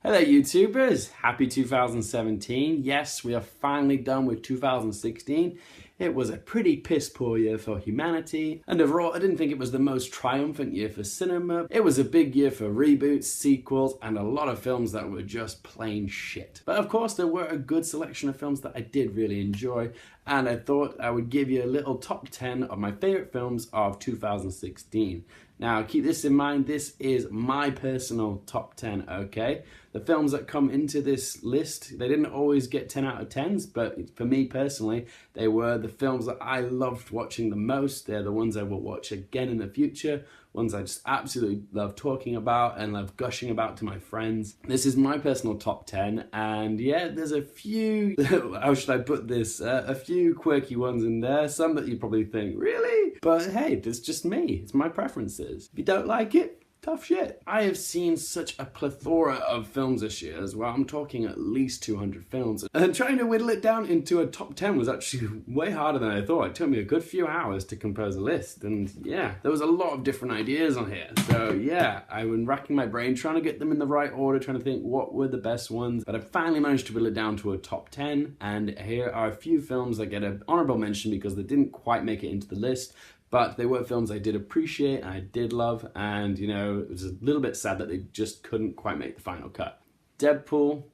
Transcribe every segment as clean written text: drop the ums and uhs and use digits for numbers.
Hello YouTubers, happy 2017. Yes, we are finally done with 2016. It was a pretty piss poor year for humanity, and overall I didn't think it was the most triumphant year for cinema. It was a big year for reboots, sequels, and a lot of films that were just plain shit. But of course there were a good selection of films that I did really enjoy, and I thought I would give you a little top 10 of my favourite films of 2016. Now keep this in mind, this is my personal top 10, okay? The films that come into this list, they didn't always get 10 out of 10s, but for me personally, they were the films that I loved watching the most. They're the ones I will watch again in the future, ones I just absolutely love talking about and love gushing about to my friends. This is my personal top 10, and yeah, there's a few, how should I put this, a few quirky ones in there, some that you probably think, really? But hey, it's just me, it's my preferences. If you don't like it, tough shit. I have seen such a plethora of films this year as well. I'm talking at least 200 films. And trying to whittle it down into a top 10 was actually way harder than I thought. It took me a good few hours to compose a list. And yeah, there was a lot of different ideas on here. So yeah, I've been racking my brain trying to get them in the right order, trying to think what were the best ones. But I finally managed to whittle it down to a top 10. And here are a few films that get an honorable mention because they didn't quite make it into the list. But they were films I did appreciate and I did love, and you know, it was a little bit sad that they just couldn't quite make the final cut. Deadpool,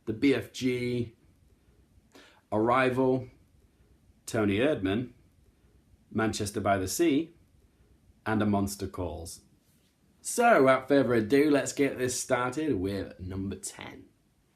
The BFG, Arrival, Tony Erdmann, Manchester by the Sea, and A Monster Calls. So without further ado, let's get this started with number 10.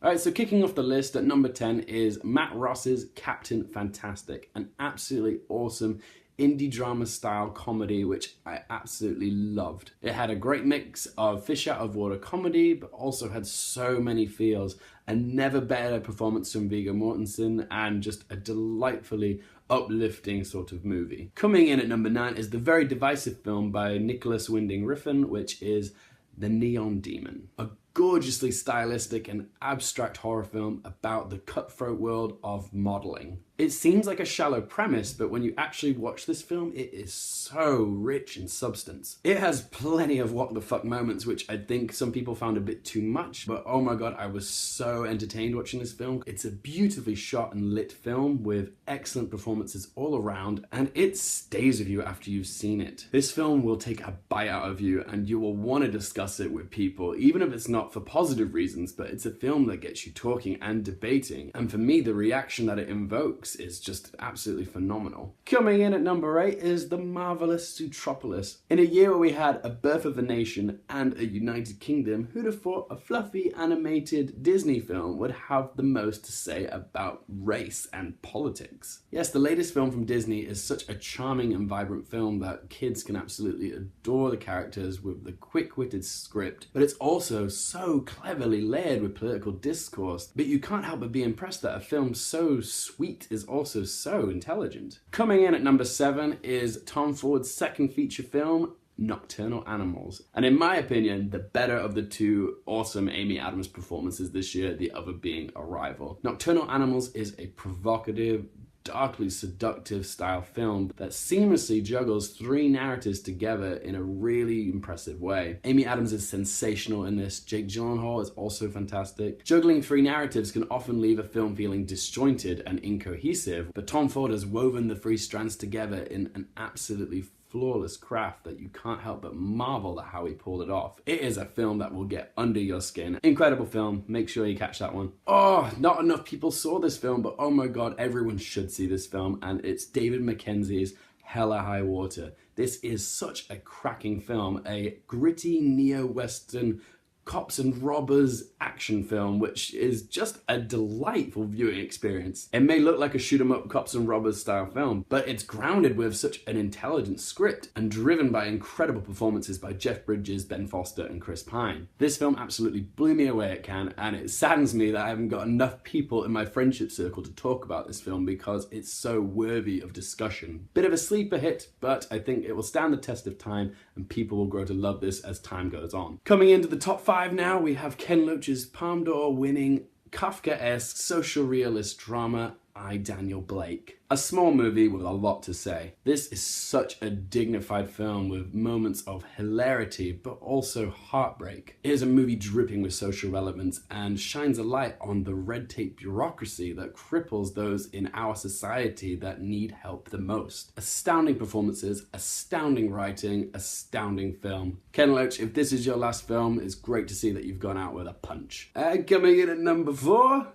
Alright, so kicking off the list at number 10 is Matt Ross's Captain Fantastic, an absolutely awesome indie drama style comedy which I absolutely loved. It had a great mix of fish out of water comedy, but also had so many feels. A never better performance from Viggo Mortensen, and just a delightfully uplifting sort of movie. Coming in at number 9 is the very divisive film by Nicholas Winding Refn, which is The Neon Demon. A gorgeously stylistic and abstract horror film about the cutthroat world of modeling. It seems like a shallow premise, but when you actually watch this film, it is so rich in substance. It has plenty of what the fuck moments, which I think some people found a bit too much, but oh my god, I was so entertained watching this film. It's a beautifully shot and lit film with excellent performances all around, and it stays with you after you've seen it. This film will take a bite out of you, and you will want to discuss it with people, even if it's not for positive reasons, but it's a film that gets you talking and debating, and for me, the reaction that it invokes is just absolutely phenomenal. Coming in at number 8 is the marvelous Zootropolis. In a year where we had A Birth of a Nation and a United Kingdom, who'd have thought a fluffy animated Disney film would have the most to say about race and politics? Yes, the latest film from Disney is such a charming and vibrant film that kids can absolutely adore the characters with the quick-witted script, but it's also so cleverly layered with political discourse, but you can't help but be impressed that a film so sweet is also so intelligent. Coming in at number 7 is Tom Ford's second feature film, Nocturnal Animals. And in my opinion, the better of the two awesome Amy Adams performances this year, the other being Arrival. Nocturnal Animals is a provocative, darkly seductive style film that seamlessly juggles 3 narratives together in a really impressive way. Amy Adams is sensational in this. Jake Gyllenhaal is also fantastic. Juggling 3 narratives can often leave a film feeling disjointed and incohesive, but Tom Ford has woven the 3 strands together in an absolutely flawless craft that you can't help but marvel at how he pulled it off. It is a film that will get under your skin. Incredible film. Make sure you catch that one. Oh, not enough people saw this film, but oh my god, everyone should see this film, and it's David Mackenzie's Hell or High Water. This is such a cracking film, a gritty neo-western cops and robbers action film, which is just a delightful viewing experience. It may look like a shoot 'em up cops and robbers style film, but it's grounded with such an intelligent script and driven by incredible performances by Jeff Bridges, Ben Foster, and Chris Pine. This film absolutely blew me away at Cannes, and it saddens me that I haven't got enough people in my friendship circle to talk about this film because it's so worthy of discussion. Bit of a sleeper hit, but I think it will stand the test of time and people will grow to love this as time goes on. Coming into the top 5 now, we have Ken Loach's Palme d'Or winning Kafka-esque social realist drama I, Daniel Blake. A small movie with a lot to say. This is such a dignified film with moments of hilarity but also heartbreak. It is a movie dripping with social relevance and shines a light on the red tape bureaucracy that cripples those in our society that need help the most. Astounding performances, astounding writing, astounding film. Ken Loach, if this is your last film, it's great to see that you've gone out with a punch. Coming in at number 4,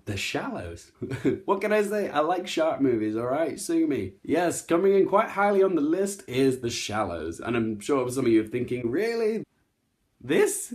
The Shallows. What can I say? I like shark movies, alright? Sue me. Yes, coming in quite highly on the list is The Shallows. And I'm sure some of you are thinking, really? This?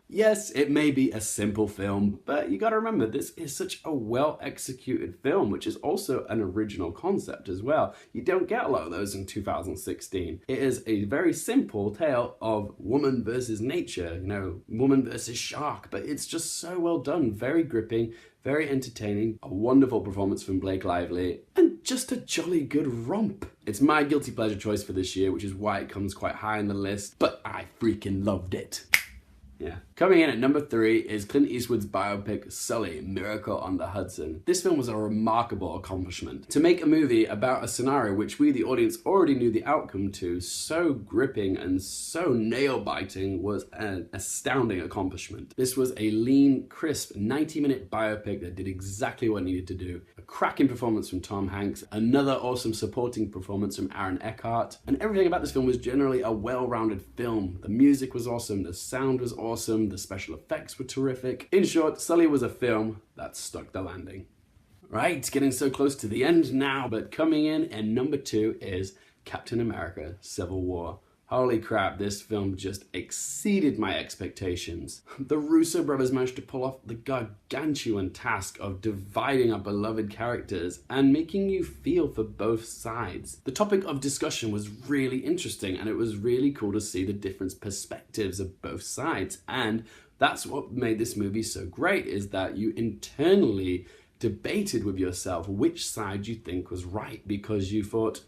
Yes, it may be a simple film, but you gotta remember, this is such a well-executed film, which is also an original concept as well. You don't get a lot of those in 2016. It is a very simple tale of woman versus nature, woman versus shark, but it's just so well done, very gripping, very entertaining, a wonderful performance from Blake Lively, and just a jolly good romp. It's my guilty pleasure choice for this year, which is why it comes quite high on the list, but I freaking loved it. Yeah. Coming in at number 3 is Clint Eastwood's biopic Sully, Miracle on the Hudson. This film was a remarkable accomplishment. To make a movie about a scenario which we, the audience, already knew the outcome to, so gripping and so nail-biting, was an astounding accomplishment. This was a lean, crisp, 90-minute biopic that did exactly what it needed to do. A cracking performance from Tom Hanks, another awesome supporting performance from Aaron Eckhart, and everything about this film was generally a well-rounded film. The music was awesome, the sound was awesome, the special effects were terrific. In short, Sully was a film that stuck the landing. Right, getting so close to the end now, but coming in at number 2 is Captain America: Civil War. Holy crap, this film just exceeded my expectations. The Russo brothers managed to pull off the gargantuan task of dividing up beloved characters and making you feel for both sides. The topic of discussion was really interesting, and it was really cool to see the different perspectives of both sides. And that's what made this movie so great, is that you internally debated with yourself which side you think was right, because you thought,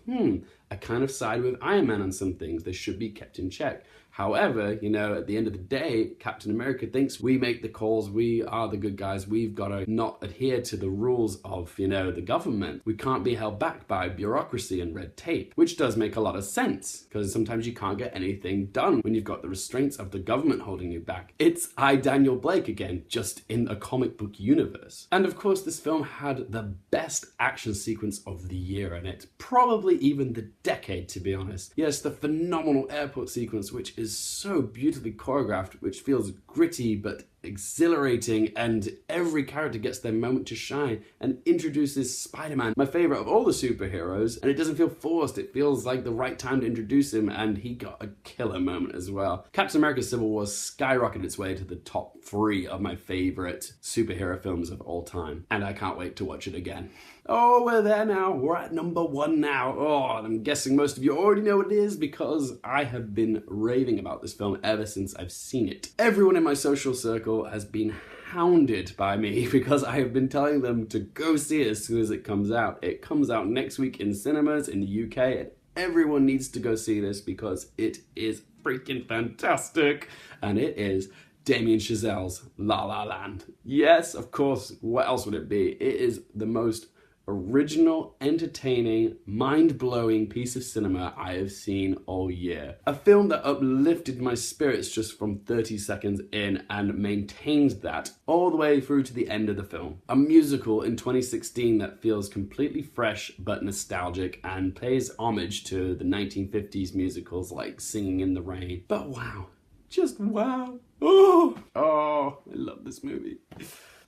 I kind of side with Iron Man on some things, they should be kept in check. However, at the end of the day, Captain America thinks we make the calls, we are the good guys, we've got to not adhere to the rules of, the government. We can't be held back by bureaucracy and red tape, which does make a lot of sense, because sometimes you can't get anything done when you've got the restraints of the government holding you back. It's I, Daniel Blake again, just in a comic book universe. And of course, this film had the best action sequence of the year in it, probably even the decade, to be honest. Yes, the phenomenal airport sequence, which is so beautifully choreographed, which feels gritty but exhilarating, and every character gets their moment to shine, and introduces Spider-Man, my favorite of all the superheroes, and it doesn't feel forced. It feels like the right time to introduce him, and he got a killer moment as well. Captain America: Civil War skyrocketed its way to the top 3 of my favorite superhero films of all time, and I can't wait to watch it again. Oh, we're there now. We're at number 1 now. Oh, and I'm guessing most of you already know what it is, because I have been raving about this film ever since I've seen it. Everyone in my social circle has been hounded by me because I have been telling them to go see it as soon as it comes out. It comes out next week in cinemas in the UK, and everyone needs to go see this because it is freaking fantastic. And it is Damien Chazelle's La La Land. Yes, of course, what else would it be? It is the most original, entertaining, mind-blowing piece of cinema I have seen all year. A film that uplifted my spirits just from 30 seconds in and maintains that all the way through to the end of the film. A musical in 2016 that feels completely fresh but nostalgic and pays homage to the 1950s musicals like Singing in the Rain. But wow, just wow. Oh, I love this movie.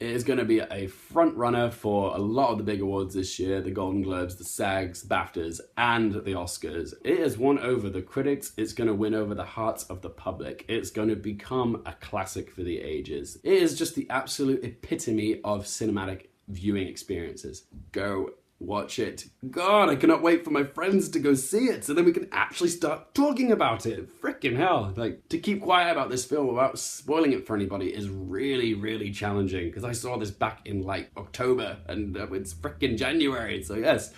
It is going to be a front runner for a lot of the big awards this year, the Golden Globes, the SAGs, BAFTAs, and the Oscars. It has won over the critics. It's going to win over the hearts of the public. It's going to become a classic for the ages. It is just the absolute epitome of cinematic viewing experiences. Go watch it. God, I cannot wait for my friends to go see it so then we can actually start talking about it. Frickin' hell. To keep quiet about this film without spoiling it for anybody is really, really challenging, because I saw this back in October and it's frickin' January. So yes,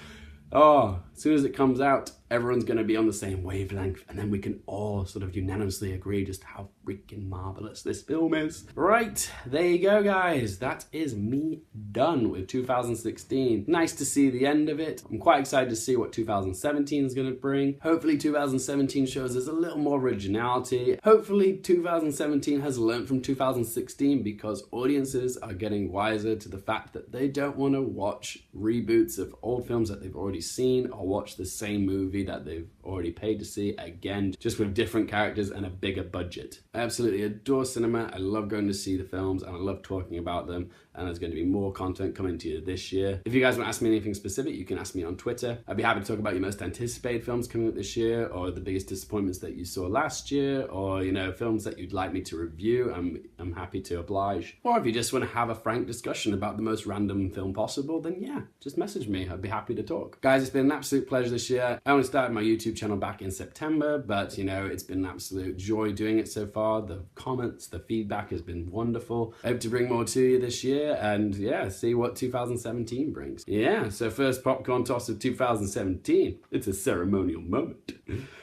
as soon as it comes out, everyone's going to be on the same wavelength, and then we can all sort of unanimously agree just how freaking marvelous this film is. Right, there you go, guys. That is me done with 2016. Nice to see the end of it. I'm quite excited to see what 2017 is going to bring. Hopefully 2017 shows us a little more originality. Hopefully 2017 has learned from 2016, because audiences are getting wiser to the fact that they don't want to watch reboots of old films that they've already seen, or watch the same movie that they've already paid to see again, just with different characters and a bigger budget. I absolutely adore cinema. I love going to see the films, and I love talking about them, and there's going to be more content coming to you this year. If you guys want to ask me anything specific, you can ask me on Twitter. I'd be happy to talk about your most anticipated films coming up this year, or the biggest disappointments that you saw last year, or, you know, films that you'd like me to review. I'm happy to oblige. Or if you just want to have a frank discussion about the most random film possible, then yeah, just message me. I'd be happy to talk. Guys, it's been an absolute pleasure this year. I only started my YouTube channel back in September, but you know, it's been an absolute joy doing it so far. The comments, the feedback has been wonderful. I hope to bring more to you this year, and yeah, see what 2017 brings. Yeah, so first popcorn toss of 2017. It's a ceremonial moment.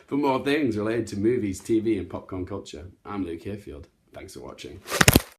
For more things related to movies, TV, and popcorn culture, I'm Luke Hearfield. Thanks for watching.